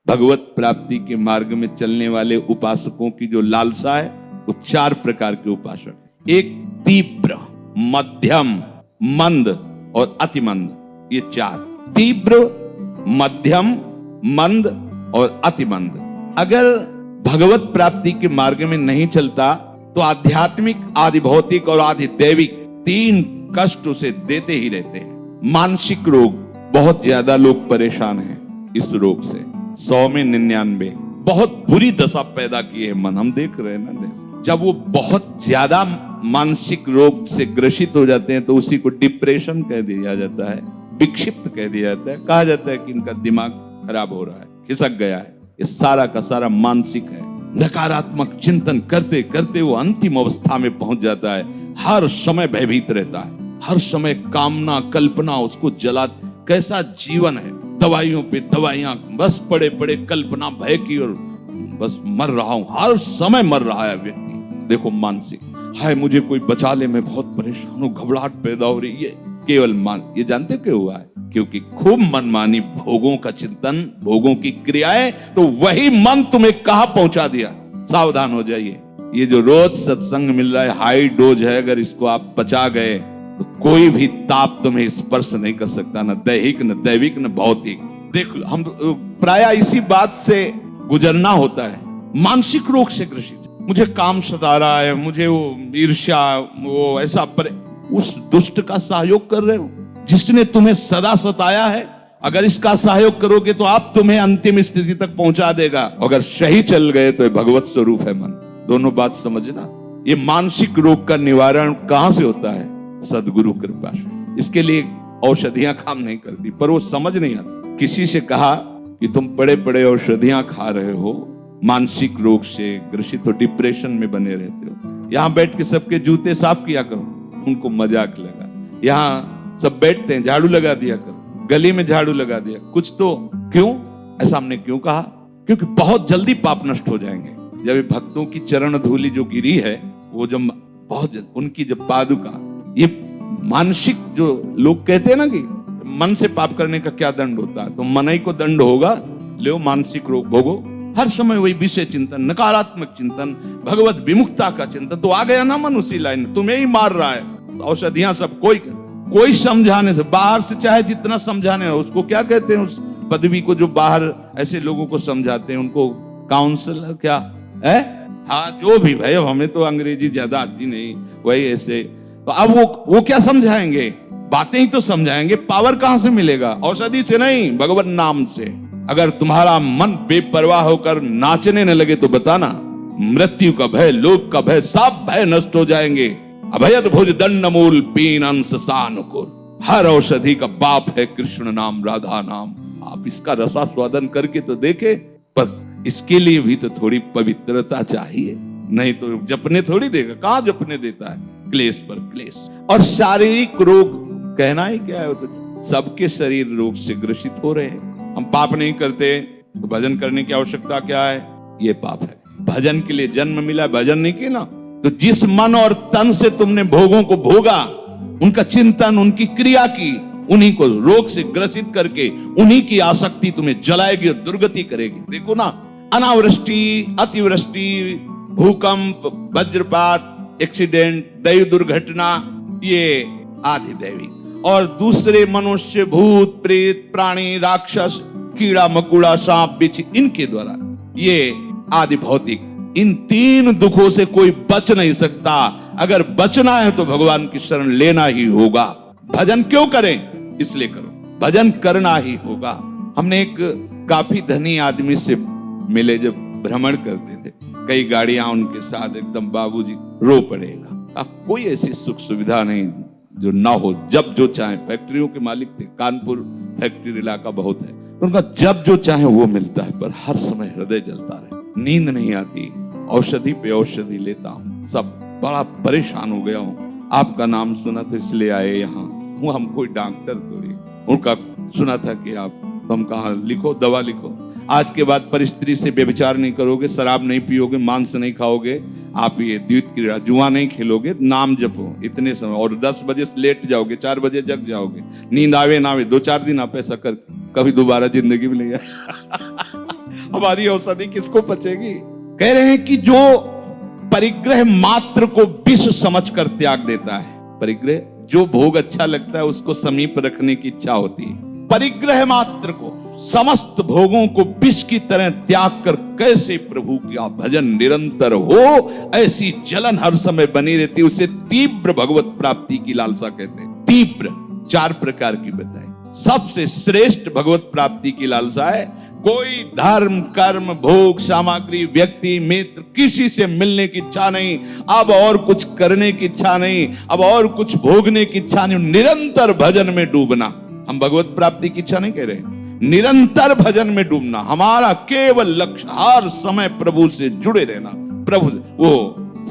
भगवत प्राप्ति के मार्ग में चलने वाले उपासकों की जो लालसा है वो 4 प्रकार के उपासक है। एक तीव्र, मध्यम, मंद और अतिमंद। ये 4, तीव्र, मध्यम, मंद और अतिमंद। अगर भगवत प्राप्ति के मार्ग में नहीं चलता तो आध्यात्मिक, आदि भौतिक और आदि दैविक 3 कष्ट उसे देते ही रहते हैं। मानसिक रोग, बहुत ज्यादा लोग परेशान हैं इस रोग से। 100 में 99 बहुत बुरी दशा पैदा की है मन, हम देख रहे हैं ना देश। जब वो बहुत ज्यादा मानसिक रोग से ग्रसित हो जाते हैं तो उसी को डिप्रेशन कह दिया जाता है, विक्षिप्त कह दिया जाता है। कहा जाता है कि इनका दिमाग खराब हो रहा है, खिसक गया है। ये सारा का सारा मानसिक है। नकारात्मक चिंतन करते करते वो अंतिम अवस्था में पहुंच जाता है। हर समय भयभीत रहता है, हर समय कामना कल्पना उसको जला। कैसा जीवन है, दवाइयों पे दवाइयां, बस पड़े पड़े कल्पना भय की, और बस मर रहा हूं, हर समय मर रहा है व्यक्ति। देखो मानसिक, हाय मुझे कोई बचा ले, मैं बहुत परेशान हूं, घबराहट पैदा हो रही है। केवल मान, ये जानते क्यों हुआ है? क्योंकि खूब मनमानी भोगों का चिंतन, भोगों की क्रियाएं, तो वही मन तुम्हें कहां पहुंचा दिया। सावधान हो जाइए। ये जो रोज सत्संग मिल रहा है हाई डोज है, अगर इसको आप पचा गए तो कोई भी ताप तुम्हें स्पर्श नहीं कर सकता, न दैहिक न दैविक न भौतिक। देख हम प्राय इसी बात से गुजरना होता है। मानसिक रोग से ग्रसित, मुझे काम सता रहा है, मुझे वो ईर्ष्या, वो ऐसा, पर उस दुष्ट का सहयोग कर रहे हो जिसने तुम्हें सदा सताया है। अगर इसका सहयोग करोगे तो आप तुम्हें अंतिम स्थिति तक पहुंचा देगा। अगर सही चल गए तो भगवत स्वरूप है मन। दोनों बात समझना। ये मानसिक रोग का निवारण कहां से होता है? सदगुरु कृपा से। इसके लिए औषधियां काम नहीं करती, पर वो समझ नहीं आता। किसी से कहा कि तुम पड़े पड़े औषधियां खा रहे हो, मानसिक रोग से ग्रसित हो, डिप्रेशन में बने रहते हो। यहां बैठ के सबके जूते साफ किया करो। उनको मजाक लगा। यहां सब बैठते हैं, झाड़ू लगा दिया करो, गली में झाड़ू लगा दिया कुछ तो। क्यों ऐसा हमने क्यों कहा? क्योंकि बहुत जल्दी पाप नष्ट हो जाएंगे। जब भक्तों की चरण धूलि जो गिरी है, वो जब बहुत उनकी जब पादुका, ये मानसिक जो लोग कहते हैं ना कि मन से पाप करने का क्या दंड होता है, तो मन ही को दंड होगा। ले मानसिक रोग भोगो, हर समय वही विषय चिंतन, नकारात्मक चिंतन, भगवत विमुखता का चिंतन, तो आ गया ना मन उसी लाइन, तुम्हें ही मार रहा है। औषधियां सब कोई समझाने से, बाहर से चाहे जितना समझाने, उसको क्या कहते हैं उस पदवी को, जो बाहर ऐसे लोगों को समझाते हैं उनको काउंसलर क्या है? हाँ जो भी भाई, हमें तो अंग्रेजी ज्यादा आती नहीं, वही ऐसे। तो अब वो क्या समझाएंगे? बातें ही तो समझाएंगे। पावर कहां से मिलेगा? औषधि से नहीं, भगवत नाम से। अगर तुम्हारा मन बेपरवाह होकर नाचने न लगे तो बताना, मृत्यु का भय, लोक का भय, सब भय नष्ट हो जाएंगे। अभयद भुज दंड मूल पीन अंश सानुकूल। हर औषधि का बाप है कृष्ण नाम, राधा नाम। आप इसका रसास्वादन करके तो देखे, पर इसके लिए भी तो थोड़ी पवित्रता चाहिए, नहीं तो जपने थोड़ी देगा। कहां जपने देता है? क्लेश पर क्लेश। और शारीरिक रोग कहना ही क्या है, तो सबके शरीर रोग से ग्रसित हो रहे हैं। हम पाप नहीं करते तो भजन करने की आवश्यकता क्या है? ये पाप है। भजन के लिए जन्म मिला, भजन नहीं किया ना, तो जिस मन और तन से तुमने भोगों को भोगा, उनका चिंतन, उनकी क्रिया की, उन्हीं को रोग से ग्रसित करके उन्हीं की आसक्ति तुम्हें जलाएगी और दुर्गति करेगी। देखो ना, अनावृष्टि, अतिवृष्टि, भूकंप, वज्रपात, एक्सीडेंट, दैव दुर्घटना, ये आदि दैविक, और दूसरे मनुष्य, भूत, प्रेत, प्राणी, राक्षस, कीड़ा मकुड़ा, सांप, बिच्छू, इनके द्वारा ये आदि भौतिक। इन 3 दुखों से कोई बच नहीं सकता। अगर बचना है तो भगवान की शरण लेना ही होगा। भजन क्यों करें? इसलिए करो, भजन करना ही होगा। हमने एक काफी धनी आदमी से मिले, जब भ्रमण करते थे, कई गाड़ियां उनके साथ, एकदम बाबूजी रो पड़ेगा। कोई ऐसी सुख सुविधा नहीं जो ना हो, जब जो चाहे। फैक्ट्रियों के मालिक थे, कानपुर फैक्ट्री इलाका बहुत है, उनका जब जो चाहे वो मिलता है, पर हर समय हृदय जलता रहे, नींद नहीं आती, औषधि पे औषधि लेता हूँ, सब बड़ा परेशान हो गया हूँ। आपका नाम सुना था इसलिए आए यहाँ। वो हम कोई डॉक्टर थोड़ी, उनका सुना था कि आप, तो हम कहा लिखो, दवा लिखो। आज के बाद पर स्त्री से व्यभिचार नहीं करोगे, शराब नहीं पियोगे, मांस नहीं खाओगे, आप ये द्वैत क्रीड़ा, जुआ नहीं खेलोगे, नाम जपो इतने समय, और 10 बजे लेट जाओगे, 4 बजे जग जाओगे, नींद आवे ना आवे, 2-4 दिन आप ऐसा कर, कभी दोबारा जिंदगी में नहीं हमारी औषधि किसको पचेगी? कह रहे हैं कि जो परिग्रह मात्र को विष समझकर त्याग देता है, परिग्रह जो भोग अच्छा लगता है उसको समीप रखने की इच्छा होती है, परिग्रह मात्र को, समस्त भोगों को विष की तरह त्याग कर कैसे प्रभु का भजन निरंतर हो, ऐसी जलन हर समय बनी रहती, उसे तीव्र भगवत प्राप्ति की लालसा कहते हैं। तीव्र 4 प्रकार की बताई। सबसे श्रेष्ठ भगवत प्राप्ति की लालसा है कोई धर्म कर्म भोग सामग्री व्यक्ति मित्र किसी से मिलने की इच्छा नहीं, अब और कुछ करने की इच्छा नहीं, अब और कुछ भोगने की इच्छा नहीं, निरंतर भजन में डूबना। हम भगवत प्राप्ति की इच्छा नहीं कह रहे, निरंतर भजन में डूबना। हमारा केवल लक्ष्य हर समय प्रभु से जुड़े रहना, प्रभु वो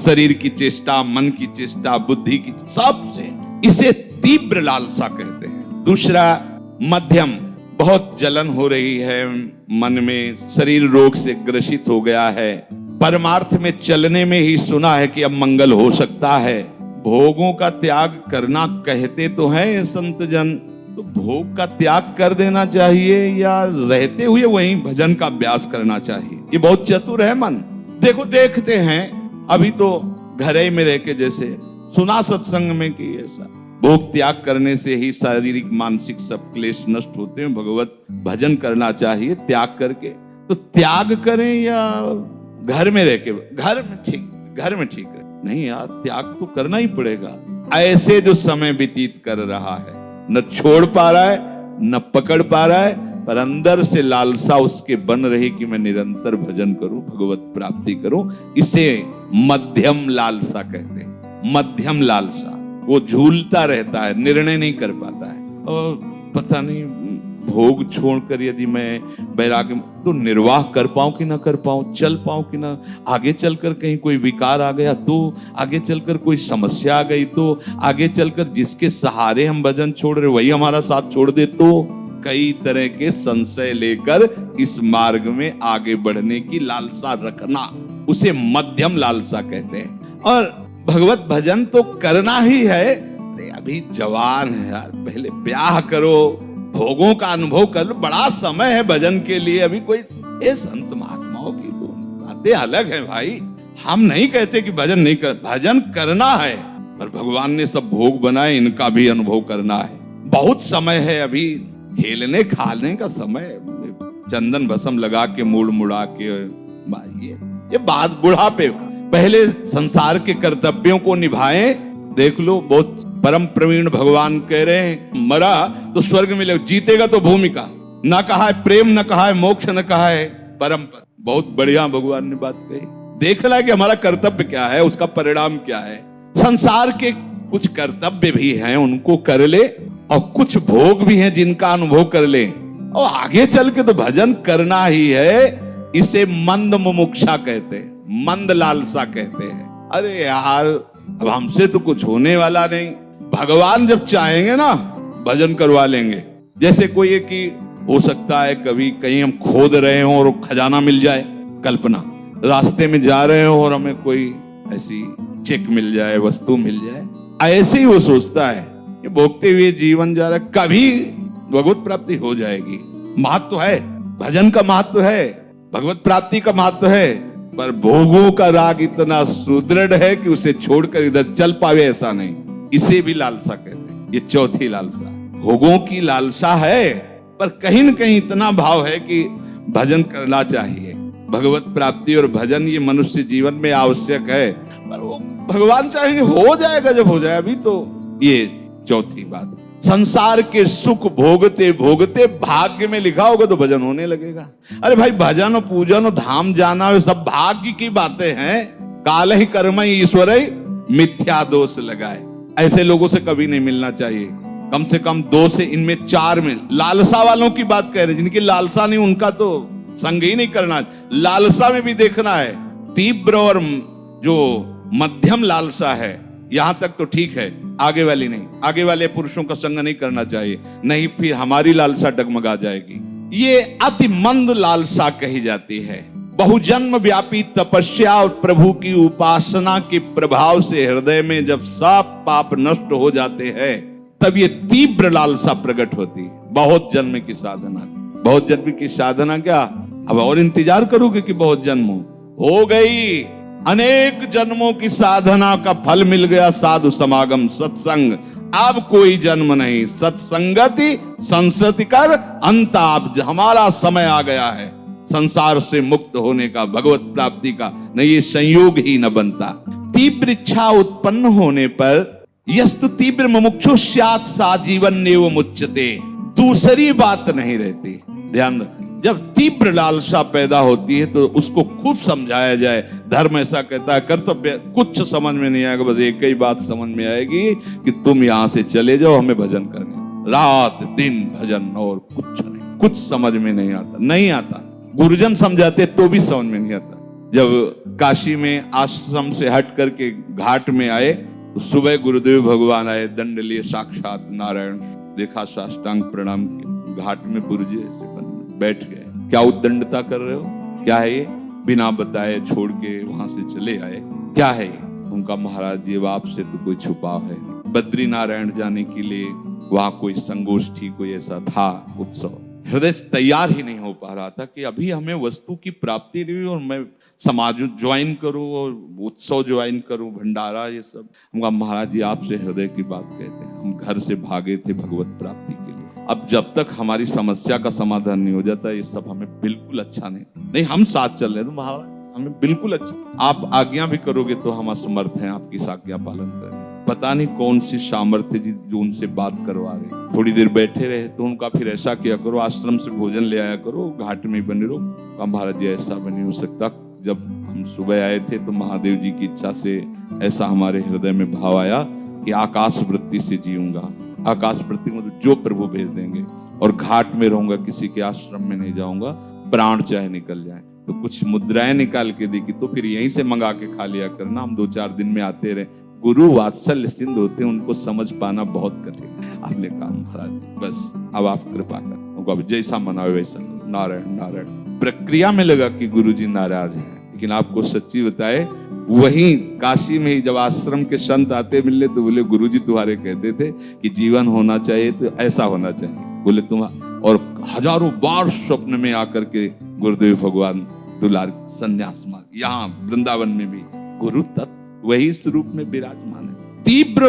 शरीर की चेष्टा, मन की चेष्टा, बुद्धि की सबसे, इसे तीव्र लालसा कहते हैं। दूसरा मध्यम, बहुत जलन हो रही है मन में, शरीर रोग से ग्रसित हो गया है, परमार्थ में चलने में ही सुना है कि अब मंगल हो सकता है। भोगों का त्याग करना कहते तो हैं संत जन, तो भोग का त्याग कर देना चाहिए या रहते हुए वहीं भजन का अभ्यास करना चाहिए? ये बहुत चतुर है मन। देखो देखते हैं अभी तो घरे में रह के, जैसे सुना सत्संग में कि ऐसा भोग त्याग करने से ही शारीरिक मानसिक सब क्लेश नष्ट होते हैं, भगवत भजन करना चाहिए त्याग करके। तो त्याग करें या घर में रह के? घर में ठीक है। नहीं यार, त्याग तो करना ही पड़ेगा। ऐसे जो समय व्यतीत कर रहा है, न छोड़ पा रहा है न पकड़ पा रहा है, पर अंदर से लालसा उसके बन रही कि मैं निरंतर भजन करूं, भगवत प्राप्ति करूं, इसे मध्यम लालसा कहते हैं। मध्यम लालसा, वो झूलता रहता है, निर्णय नहीं कर पाता है, और पता नहीं भोग छोड़कर यदि मैं वैराग्य तो निर्वाह कर पाऊं कि ना कर पाऊं, चल पाऊं कि ना, आगे चलकर कहीं कोई विकार आ गया तो, आगे चलकर कोई समस्या आ गई तो, आगे चलकर जिसके सहारे हम भजन छोड़ रहे वही हमारा साथ छोड़ दे तो, कई तरह के संशय लेकर इस मार्ग में आगे बढ़ने की लालसा रखना, उसे मध्यम लालसा कहते हैं। और भगवत भजन तो करना ही है। अरे अभी जवान है यार, पहले ब्याह करो, भोगों का अनुभव कर लो, बड़ा समय है भजन के लिए। अभी कोई ये संत महात्माओं की तो बातें अलग है भाई। हम नहीं कहते कि भजन नहीं कर, भजन करना है, पर भगवान ने सब भोग बनाए, इनका भी अनुभव करना है। बहुत समय है अभी, खेलने खाने का समय, चंदन भस्म लगा के मूड मुड़ा के ये बात बुढ़ापे। पहले संसार के कर्तव्यों को निभाएं। देख लो, बहुत परम प्रवीण भगवान कह रहे हैं, मरा तो स्वर्ग मिले, जीतेगा तो भूमिका। ना कहा है प्रेम, न कहा है मोक्ष, न कहा है परम पद। बहुत बढ़िया भगवान ने बात कही। देखना कि हमारा कर्तव्य क्या है, उसका परिणाम क्या है। संसार के कुछ कर्तव्य भी हैं, उनको कर ले, और कुछ भोग भी हैं जिनका अनुभव कर ले, और आगे चल के तो भजन करना ही है। इसे मंद मुमुक्षा कहते हैं, मंद लालसा कहते हैं। अरे यार, अब हमसे तो कुछ होने वाला नहीं, भगवान जब चाहेंगे ना भजन करवा लेंगे। जैसे कोई है कि हो सकता है कभी कहीं हम खोद रहे हो और खजाना मिल जाए, कल्पना, रास्ते में जा रहे हो और हमें कोई ऐसी चेक मिल जाए, वस्तु मिल जाए, ऐसे ही वो सोचता है कि भोगते हुए जीवन जा रहा है, कभी भगवत प्राप्ति हो जाएगी। महत्व है, भजन का महत्व है, भगवत प्राप्ति का महत्व है, पर भोगों का राग इतना सुदृढ़ है कि उसे छोड़कर इधर चल पावे ऐसा नहीं। इसे भी लालसा कहते हैं। ये चौथी लालसा, भोगों की लालसा है, पर कहीं न कहीं इतना भाव है कि भजन करना चाहिए। भगवत प्राप्ति और भजन ये मनुष्य जीवन में आवश्यक है, पर वो भगवान चाहेंगे हो जाएगा जब हो जाए। अभी तो ये चौथी बात, संसार के सुख भोगते भोगते भाग्य में लिखा होगा तो भजन होने लगेगा। अरे भाई, भजन और पूजन और धाम जाना वे सब भाग्य की बातें हैं। काल ही कर्म ईश्वर मिथ्या दोष लगाए, ऐसे लोगों से कभी नहीं मिलना चाहिए। कम से कम 2 से इनमें 4 में लालसा वालों की बात कह रहे हैं, जिनकी लालसा नहीं उनका तो संग ही नहीं करना। लालसा में भी देखना है, तीव्र और जो मध्यम लालसा है, यहां तक तो ठीक है, आगे वाली नहीं। आगे वाले पुरुषों का संग नहीं करना चाहिए, नहीं फिर हमारी लालसा डगमगा जाएगी। ये अति मंद लालसा कही जाती है। बहुजन्म व्यापी तपस्या और प्रभु की उपासना के प्रभाव से हृदय में जब सब पाप नष्ट हो जाते हैं, तब ये तीव्र लालसा प्रकट होती है। बहुत जन्म की साधना, बहुत जन्म की साधना क्या, अब और इंतजार करोगे कि बहुत जन्म हो गई। अनेक जन्मों की साधना का फल मिल गया, साधु समागम सत्संग। अब कोई जन्म नहीं, सत्संगति संसति कर अंत। अब हमारा समय आ गया है संसार से मुक्त होने का, भगवत प्राप्ति का। नहीं, ये संयोग ही न बनता। तीव्र इच्छा उत्पन्न होने पर यस्तु तीव्र मुमुक्षु स्यात् सा जीवन नेव मुच्यते। दूसरी बात नहीं रहती। ध्यान रख, जब तीव्र लालसा पैदा होती है तो उसको खूब समझाया जाए। धर्म ऐसा कहता है, कर्तव्य कुछ समझ में नहीं आएगा, बस एक ही बात समझ में आएगी कि तुम यहां से चले जाओ, हमें भजन करने, रात दिन भजन और कुछ नहीं। कुछ समझ में नहीं आता, नहीं आता। गुरुजन समझाते तो भी समझ में नहीं आता। जब काशी में आश्रम से हट करके घाट में आए तो सुबह गुरुदेव भगवान आए, दंड लिए, साक्षात नारायण देखा, साष्टांग प्रणाम किया, घाट में पुरजे ऐसे बन बैठ गए। क्या उद्दंडता कर रहे हो? क्या है ये? बिना बताए छोड़ के वहां से चले आए, क्या है ये? उनका महाराज जी आपसे तो कोई छुपाव है नहीं। बद्री नारायण जाने के लिए वहां कोई संगोष्ठी, कोई ऐसा था उत्सव, हृदय तैयार ही नहीं हो पा रहा था कि अभी हमें वस्तु की प्राप्ति नहीं हुई और मैं समाज ज्वाइन करूं और उत्सव ज्वाइन करूं, भंडारा ये सब। हमका महाराज जी आपसे हृदय की बात कहते हैं, हम घर से भागे थे भगवत प्राप्ति के लिए। अब जब तक हमारी समस्या का समाधान नहीं हो जाता, ये सब हमें बिल्कुल अच्छा नहीं। हम साथ चल रहे हैं तो महाराज हमें बिल्कुल अच्छा, आप आज्ञा भी करोगे तो हम असमर्थ हैं आपकी आज्ञा पालन करने। पता नहीं कौन सी सामर्थ्य जी जो उनसे बात करवा रहे। थोड़ी देर बैठे रहे तो उनका फिर ऐसा किया करो, आश्रम से भोजन ले आया करो, घाट में बने रहो। महाराज जी ऐसा भी नहीं हो सकता। जब हम सुबह आए थे तो महादेव जी की इच्छा से ऐसा हमारे हृदय में भाव आया कि आकाश वृत्ति से जीऊंगा। आकाश वृत्ति में तो जो प्रभु भेज देंगे, और घाट में रहूंगा, किसी के आश्रम में नहीं जाऊंगा, प्राण चाहे निकल जाए। तो कुछ मुद्राएं निकाल के देखी तो फिर यहीं से मंगा के खा लिया करना। हम 2-4 दिन में आते रहे। गुरु वात्सल्य सिंधु होते हैं, उनको समझ पाना बहुत कठिन। आपने कहा महाराज बस अब आप कृपा कर, उनको अब जैसा मनावे वैसा। नारायण नारायण प्रक्रिया में लगा कि गुरु जी नाराज है, लेकिन आपको सच्ची बताए वहीं काशी में ही जब आश्रम के संत आते मिलने तो बोले गुरुजी तुम्हारे कहते थे कि जीवन होना चाहिए तो ऐसा होना चाहिए। बोले तुम, और हजारों बार स्वप्न में आकर के गुरुदेव भगवान दुलार संन्यास मांग। यहाँ वृंदावन में भी गुरु तत्व वही स्वरूप में विराजमान है। तीव्र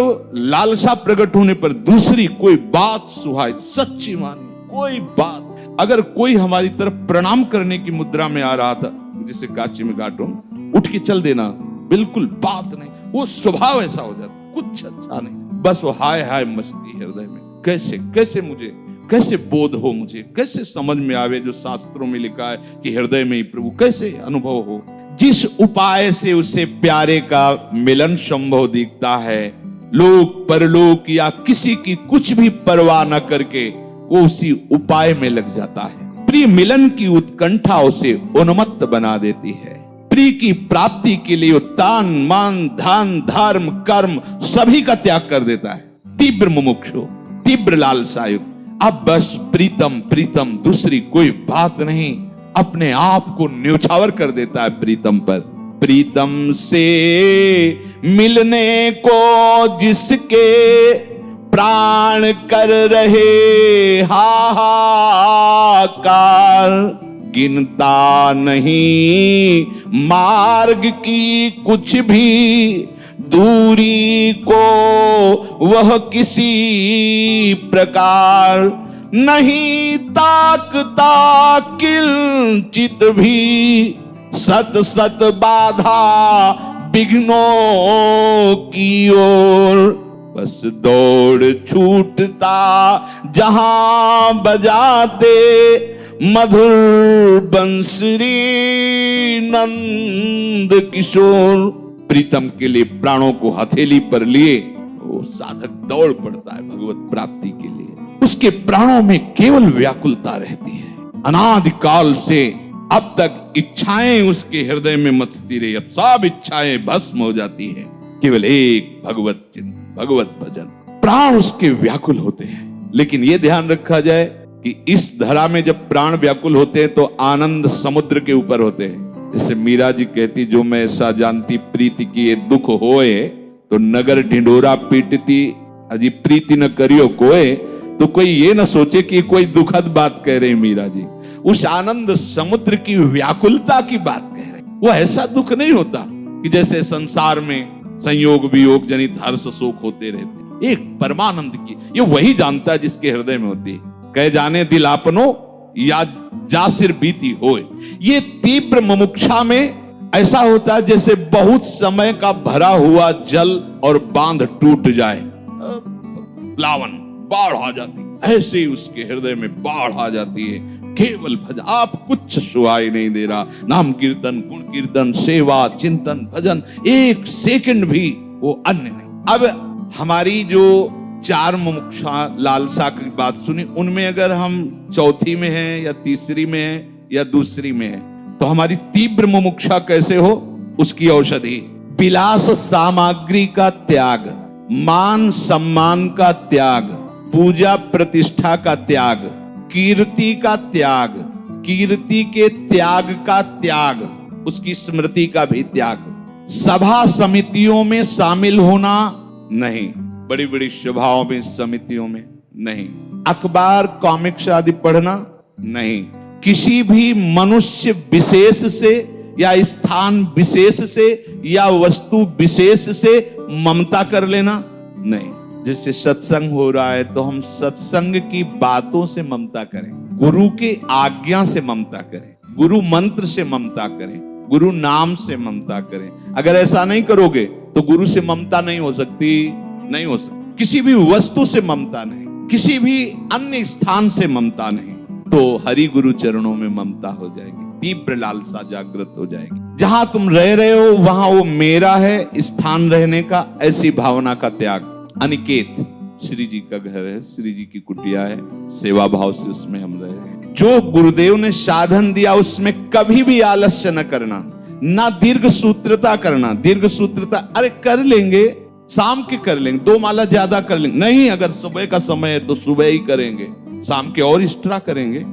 लालसा प्रकट होने पर दूसरी कोई बात सुहाए, सच्ची मानी कोई बात। अगर कोई हमारी तरफ प्रणाम करने की मुद्रा में आ रहा था, जिसे काशी में घाटों उठ के चल देना, बिल्कुल बात नहीं, वो स्वभाव ऐसा हो जाता, कुछ अच्छा नहीं, बस वो हाय हाय मचती हृदय में। कैसे कैसे मुझे कैसे बोध हो, मुझे कैसे समझ में आवे जो शास्त्रों में लिखा है कि हृदय में ही प्रभु, कैसे अनुभव हो। जिस उपाय से उसे प्यारे का मिलन संभव दिखता है, लोक परलोक या किसी की कुछ भी परवाह न करके वो उसी उपाय में लग जाता है। प्रिय मिलन की उत्कंठा उसे उन्मत्त बना देती है। प्रिय की प्राप्ति के लिए वो तान मान धन धर्म कर्म सभी का त्याग कर देता है। तीव्र मुमुक्षु, तीव्र लालसायुक्त, अब बस प्रीतम प्रीतम, दूसरी कोई बात नहीं, अपने आप को न्यौछावर कर देता है प्रीतम पर। प्रीतम से मिलने को जिसके प्राण कर रहे हाहाकार, गिनता नहीं मार्ग की कुछ भी दूरी को वह किसी प्रकार, नहीं ताकता किंचित भी सत सत बाधा विघ्नों की ओर। बस दौड़ छूटता जहां बजाते मधुर बंसरी नंद किशोर। प्रीतम के लिए प्राणों को हथेली पर लिए वो साधक दौड़ पड़ता है भगवत प्राप्ति के लिए। उसके प्राणों में केवल व्याकुलता रहती है। अनादिकाल से अब तक इच्छाएं उसके हृदय में मथती रही, अब सब इच्छाएं भस्म हो जाती है। केवल एक भगवत चिंतन, भगवत भजन, प्राण उसके व्याकुल होते हैं। लेकिन यह ध्यान रखा जाए कि इस धरा में जब प्राण व्याकुल होते हैं तो आनंद समुद्र के ऊपर होते हैं। जैसे मीरा जी कहती, जो मैं ऐसा जानती प्रीति की ये दुख होए, तो नगर ढिंडोरा पीटती अजी प्रीति न करियो कोई। तो कोई ये ना सोचे कि कोई दुखद बात कह रही मीरा जी, उस आनंद समुद्र की व्याकुलता की बात कह रहे। वो ऐसा दुख नहीं होता कि जैसे संसार में संयोग वियोग जनित हर्ष शोक होते रहते। एक परमानंद की, ये वही जानता है जिसके हृदय में होती है। कह जाने दिल आपनो या जा सिर बीती होए। ये तीव्र मुमुक्षा में ऐसा होता है जैसे बहुत समय का भरा हुआ जल और बांध टूट जाए, प्लावन बाढ़ आ जाती, ऐसे ही उसके हृदय में बाढ़ आ जाती है। केवल भजन, आप कुछ सुहाई नहीं दे रहा, नाम कीर्तन गुण कीर्तन सेवा चिंतन भजन, एक सेकंड भी वो अन्य नहीं। अब हमारी जो 4 मुमुक्षा लालसा की बात सुनी, उनमें अगर हम चौथी में हैं या तीसरी में हैं या दूसरी में हैं, तो हमारी तीव्र मुमुक्षा कैसे हो, उसकी औषधि विलास सामग्री का त्याग, मान सम्मान का त्याग, पूजा प्रतिष्ठा का त्याग, कीर्ति का त्याग, कीर्ति के त्याग का त्याग, उसकी स्मृति का भी त्याग, सभा समितियों में शामिल होना नहीं, बड़ी बड़ी सभाओं में समितियों में नहीं, अखबार कॉमिक्स आदि पढ़ना नहीं, किसी भी मनुष्य विशेष से या स्थान विशेष से या वस्तु विशेष से ममता कर लेना नहीं। जैसे सत्संग हो रहा है तो हम सत्संग की बातों से ममता करें, गुरु के आज्ञा से ममता करें, गुरु मंत्र से ममता करें, गुरु नाम से ममता करें। अगर ऐसा नहीं करोगे तो गुरु से ममता नहीं हो सकती, नहीं हो सकती। किसी भी वस्तु से ममता नहीं, किसी भी अन्य स्थान से ममता नहीं, तो हरि गुरु चरणों में ममता हो जाएगी, तीव्र लालसा जागृत हो जाएगी। जहां तुम रह रहे हो वहां वो मेरा है, स्थान रहने का, ऐसी भावना का त्याग। अनिकेत श्री जी का घर है, श्री जी की कुटिया है, सेवा भाव से उसमें हम रह रहे हैं। जो गुरुदेव ने साधन दिया उसमें कभी भी आलस्य न करना, ना दीर्घ सूत्रता करना। दीर्घ सूत्रता अरे कर लेंगे, शाम के कर लेंगे, 2 माला ज्यादा कर लेंगे, नहीं, अगर सुबह का समय है तो सुबह ही करेंगे, शाम के और एक्स्ट्रा करेंगे।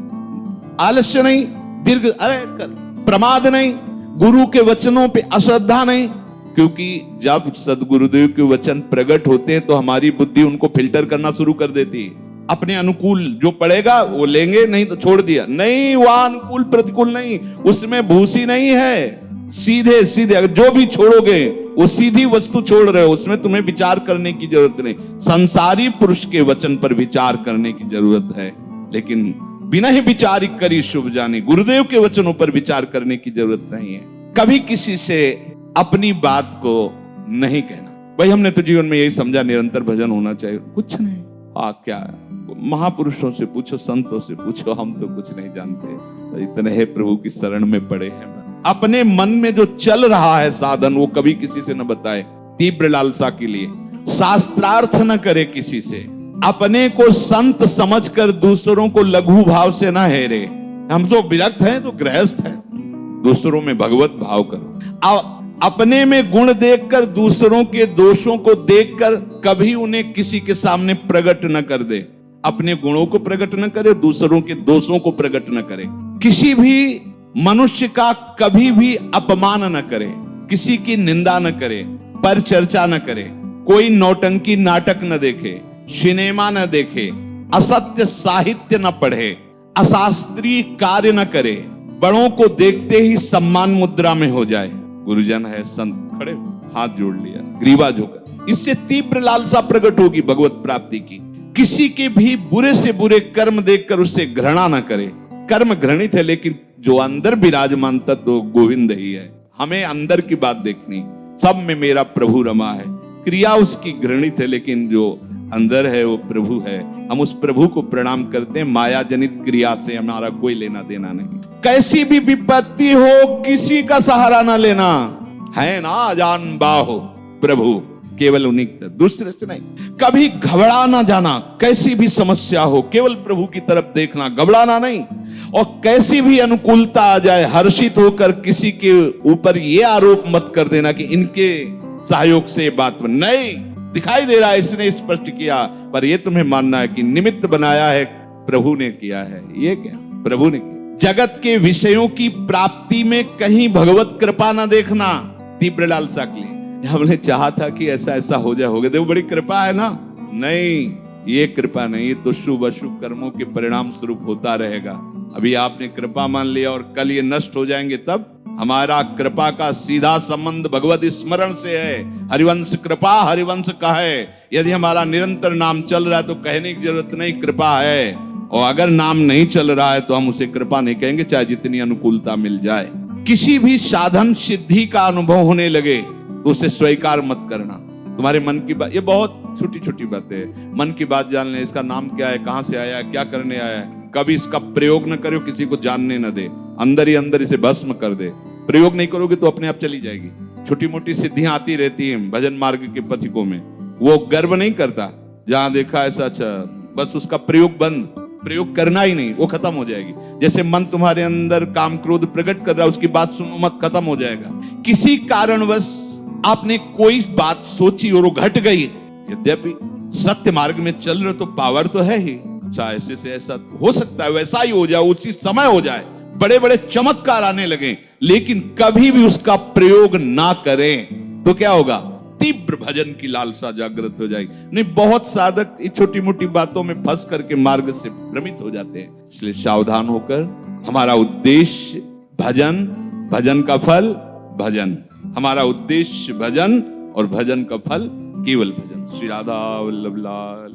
आलस्य नहीं, दीर्घ अरे कर, प्रमाद नहीं, गुरु के वचनों पे अश्रद्धा नहीं, क्योंकि जब सदगुरुदेव के वचन प्रकट होते हैं तो हमारी बुद्धि उनको फिल्टर करना शुरू कर देती है। अपने अनुकूल जो पड़ेगा वो लेंगे, नहीं तो छोड़ दिया। नहीं, वह अनुकूल प्रतिकूल नहीं, उसमें भूसी नहीं है, सीधे सीधे अगर जो भी छोड़ोगे वो सीधी वस्तु छोड़ रहे हो, उसमें तुम्हें विचार करने की जरूरत नहीं। संसारी पुरुष के वचन पर विचार करने की जरूरत है, लेकिन बिना ही विचार करी शुभ जाने, गुरुदेव के वचनों पर विचार करने की जरूरत नहीं है। कभी किसी से अपनी बात को नहीं कहना। भाई हमने तो जीवन में यही समझा निरंतर भजन होना चाहिए, कुछ नहीं। क्या महापुरुषों से पूछो, संतों से पूछो, हम तो कुछ नहीं जानते, इतने है प्रभु की शरण में पड़े हैं। अपने मन में जो चल रहा है साधन वो कभी किसी से न बताए, तीव्र लालसा के लिए शास्त्रार्थ न करे किसी से, अपने को संत समझकर दूसरों को लघु भाव से न हेरे। हम तो विरक्त हैं तो गृहस्थ हैं, दूसरों में भगवत भाव करो। अपने में गुण देखकर दूसरों के दोषों को देखकर कभी उन्हें किसी के सामने प्रकट न कर दे। अपने गुणों को प्रकट न करे, दूसरों के दोषों को प्रकट न करे। किसी भी मनुष्य का कभी भी अपमान न करे, किसी की निंदा न करे, पर चर्चा न करे, कोई नौटंकी नाटक न देखे, सिनेमा न देखे, असत्य साहित्य न पढ़े, अशास्त्रीय कार्य न करे, बड़ों को देखते ही सम्मान मुद्रा में हो जाए। गुरुजन है, संत खड़े हाथ जोड़ लिया, ग्रीवा झुका, इससे तीव्र लालसा प्रकट होगी भगवत प्राप्ति की। किसी के भी बुरे से बुरे कर्म देखकर उसे घृणा न करे। कर्म घृणित है लेकिन जो अंदर विराजमान तत्व गोविंद ही है। हमें अंदर की बात देखनी, सब में मेरा प्रभु रमा है। क्रिया उसकी घृणित है लेकिन जो अंदर है वो प्रभु है। हम उस प्रभु को प्रणाम करते हैं। माया जनित क्रिया से हमारा कोई लेना देना नहीं। कैसी भी विपत्ति हो किसी का सहारा ना लेना, है ना जान बाहो प्रभु, केवल उन्हीं, दूसरे से नहीं। कभी घबरा ना जाना, कैसी भी समस्या हो केवल प्रभु की तरफ देखना, घबराना नहीं। और कैसी भी अनुकूलता आ जाए हर्षित होकर किसी के ऊपर ये आरोप मत कर देना कि इनके सहयोग से बात नहीं, दिखाई दे रहा है इसने स्पष्ट किया, पर ये तुम्हें मानना है कि निमित्त बनाया है प्रभु ने किया है। ये क्या प्रभु ने किया। जगत के विषयों की प्राप्ति में कहीं भगवत कृपा ना देखना, तीव्र लालसा के लिए। हमने चाहा था कि ऐसा ऐसा हो जाए, हो गया, देखो बड़ी कृपा है ना। नहीं, ये कृपा नहीं, ये तो शुभ अशुभ कर्मों के परिणाम स्वरूप होता रहेगा। अभी आपने कृपा मान लिया और कल ये नष्ट हो जाएंगे तब। हमारा कृपा का सीधा संबंध भगवत स्मरण से है। हरिवंश कृपा हरिवंश कहे। यदि हमारा निरंतर नाम चल रहा है तो कहने की जरूरत नहीं, कृपा है। और अगर नाम नहीं चल रहा है तो हम उसे कृपा नहीं कहेंगे, चाहे जितनी अनुकूलता मिल जाए। किसी भी साधन सिद्धि का अनुभव होने लगे तो उसे स्वीकार मत करना। तुम्हारे मन की बात, ये बहुत छोटी छोटी बातें है। मन की बात जान ले, इसका नाम क्या है, कहां से आया है, क्या करने आया है। कभी इसका प्रयोग न करो, किसी को जानने न दे, अंदर ही अंदर इसे भस्म कर दे। प्रयोग नहीं करोगे तो अपने आप चली जाएगी। छोटी मोटी सिद्धियां आती रहती हैं भजन मार्ग के पथिकों में, वो गर्व नहीं करता। जहां देखा ऐसा, अच्छा बस उसका प्रयोग बंद, प्रयोग करना ही नहीं, वो खत्म हो जाएगी। जैसे मन तुम्हारे अंदर काम क्रोध प्रकट कर रहा है, उसकी बात सुनो मत, खत्म हो जाएगा। किसी कारणवश आपने कोई बात सोची और वो घट गई, यद्यपि सत्य मार्ग में चल रहे तो पावर तो है ही। अच्छा ऐसे से ऐसा हो सकता है, वैसा ही हो जाए, उसी समय हो जाए, बड़े बड़े चमत्कार आने लगे, लेकिन कभी भी उसका प्रयोग ना करें तो क्या होगा? तीव्र भजन की लालसा जागृत हो जाएगी। नहीं, बहुत साधक छोटी मोटी बातों में फंस करके मार्ग से भ्रमित हो जाते हैं। इसलिए सावधान होकर, हमारा उद्देश्य भजन, भजन का फल भजन, हमारा उद्देश्य भजन और भजन का फल केवल भजन। श्री राधा वल्लभ लाल।